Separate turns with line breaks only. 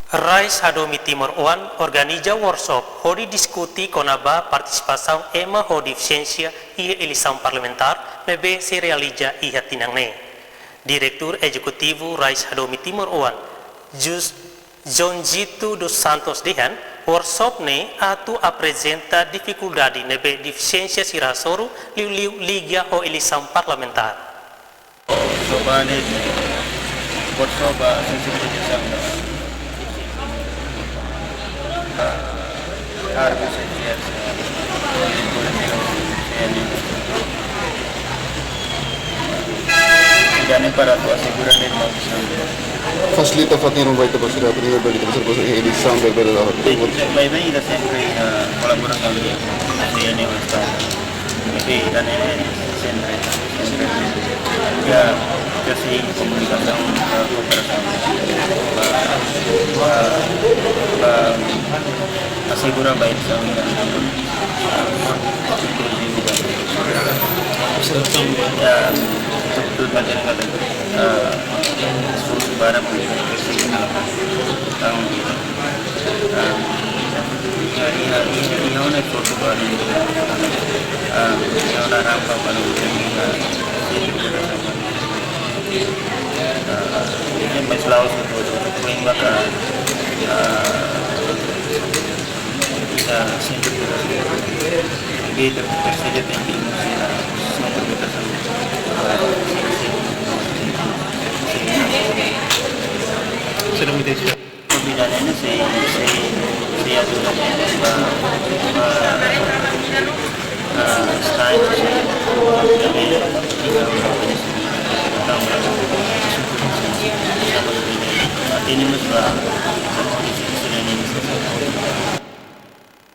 Rais Hadomi Timor One organiza workshop onde discuti con a participação ema o deficiência e eleição parlamentar nebe se realiza e hatinangne. Diretor Executivo Rais Hadomi Timor One, John Zito dos Santos Dihan, workshop ne atu apresenta dificuldade nebe deficiência sirasoru liu liga o eleição parlamentar.
Sobane workshop sensibilisasi harus saya dan para tu asegurar de mau
Facilita fatino vai te pasar a primeira vez que você pode edição da verdade.
Baik-baik kita sempre kolaborasi kami saya ni ustaz ini dan ini sempre ya kasih komunikasi asegurar baik sama ya untuk materi kata suatu barang hari ini orang suatu barang orang rampa baru ini masalah suatu poin bakal kita sendiri begitu tersaja tinggi semua berbeda sudah menjadi perbedaannya saya sudah style ini masalah